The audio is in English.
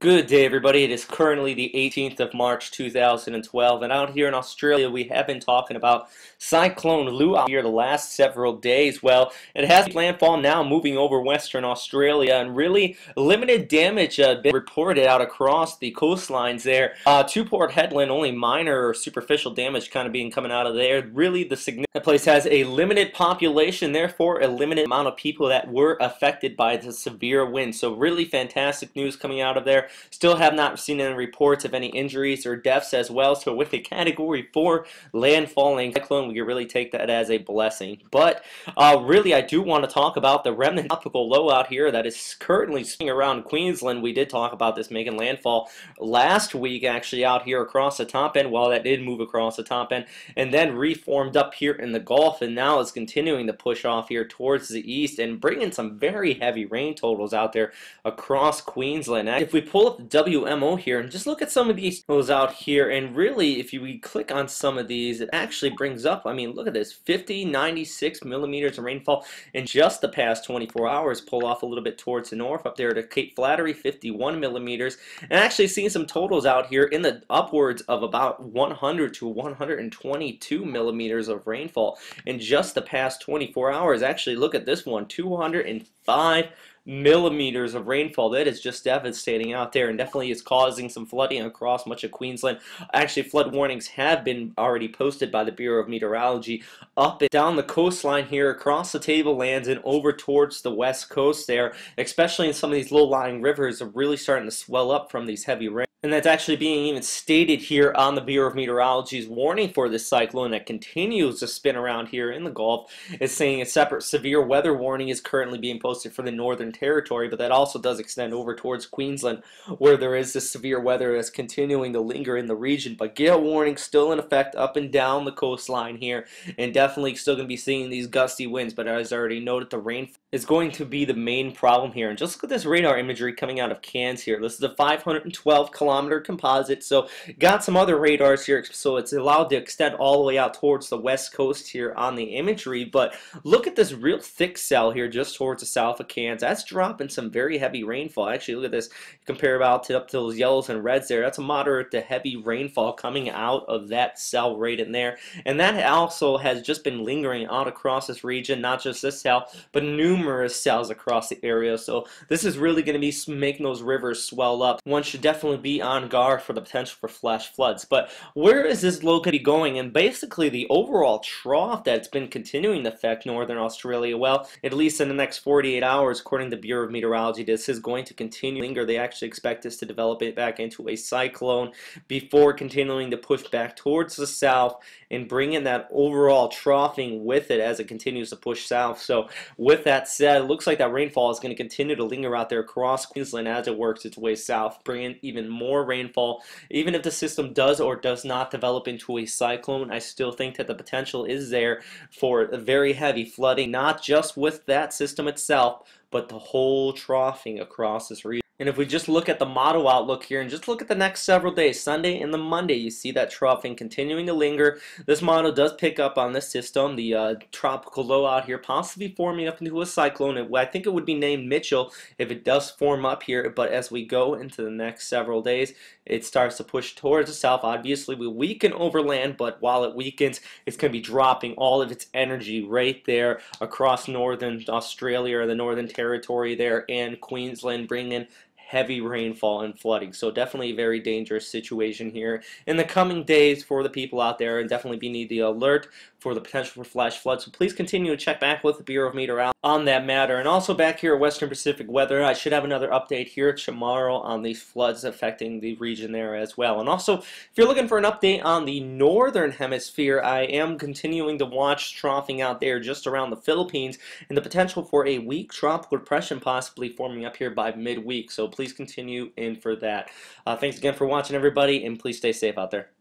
Good day, everybody. It is currently the 18th of March 2012, and out here in Australia, we have been talking about Cyclone Lou out here the last several days. Well, it has landfall now, moving over Western Australia, and really limited damage been reported out across the coastlines there. To Port Hedland, only minor or superficial damage kind of being coming out of there. Really, the significant place has a limited population, therefore a limited amount of people that were affected by the severe wind. So really fantastic news coming out of there. Still have not seen any reports of any injuries or deaths as well. So with a Category 4 landfalling cyclone, we can really take that as a blessing. But really, I do want to talk about the remnant tropical low out here that is currently spinning around Queensland. We did talk about this making landfall last week, actually, out here across the top end. Well, that did move across the top end and then reformed up here in the Gulf, and now it's continuing to push off here towards the east and bringing some very heavy rain totals out there across Queensland. If we pull up the WMO here and just look at some of these totals out here, and really if we click on some of these, it actually brings up, I mean, look at this, 96 millimeters of rainfall in just the past 24 hours. Pull off a little bit towards the north up there to Cape Flattery, 51 millimeters, and actually seeing some totals out here in the upwards of about 100 to 122 millimeters of rainfall in just the past 24 hours. Actually, look at this one, 205 millimeters of rainfall. That is just devastating out there, and definitely is causing some flooding across much of Queensland. Actually, flood warnings have been already posted by the Bureau of Meteorology up and down the coastline here, across the tablelands and over towards the west coast there, especially in some of these low-lying rivers are really starting to swell up from these heavy rains. And that's actually being even stated here on the Bureau of Meteorology's warning for this cyclone that continues to spin around here in the Gulf. It's saying a separate severe weather warning is currently being posted for the Northern Territory, but that also does extend over towards Queensland, where there is this severe weather that's continuing to linger in the region. But gale warning still in effect up and down the coastline here, and definitely still going to be seeing these gusty winds. But as I already noted, the rain is going to be the main problem here. And just look at this radar imagery coming out of Cairns here. This is a 512 kilometer composite, so got some other radars here, so it's allowed to extend all the way out towards the west coast here on the imagery. But look at this real thick cell here just towards the south of Cairns. That's dropping some very heavy rainfall. Actually, look at this, compare about to up to those yellows and reds there. That's a moderate to heavy rainfall coming out of that cell right in there, and that also has just been lingering out across this region, not just this cell but numerous cells across the area. So this is really going to be making those rivers swell up. One should definitely be on guard for the potential for flash floods. But where is this low going to be going? And basically the overall trough that's been continuing to affect Northern Australia, well, at least in the next 48 hours, according to the Bureau of Meteorology, this is going to continue to linger. They actually expect this to develop it back into a cyclone before continuing to push back towards the south and bring in that overall troughing with it as it continues to push south. So with that said, it looks like that rainfall is going to continue to linger out there across Queensland as it works its way south, bringing even more rainfall. Even if the system does or does not develop into a cyclone, I still think that the potential is there for very heavy flooding, not just with that system itself, but the whole troughing across this region. And if we just look at the model outlook here and just look at the next several days, Sunday and the Monday, you see that troughing continuing to linger. This model does pick up on this system, the tropical low out here, possibly forming up into a cyclone. I think it would be named Mitchell if it does form up here, but as we go into the next several days, it starts to push towards the south. Obviously, we weaken overland, but while it weakens, it's going to be dropping all of its energy right there across Northern Australia or the Northern Territory there and Queensland, bringing heavy rainfall and flooding. So definitely a very dangerous situation here in the coming days for the people out there, and definitely be need the alert for the potential for flash floods. So please continue to check back with the Bureau of Meteorology on that matter. And also back here at Western Pacific Weather, I should have another update here tomorrow on these floods affecting the region there as well. And also, if you're looking for an update on the northern hemisphere, I am continuing to watch troughing out there just around the Philippines and the potential for a weak tropical depression possibly forming up here by midweek. So please continue in for that. Thanks again for watching, everybody, and please stay safe out there.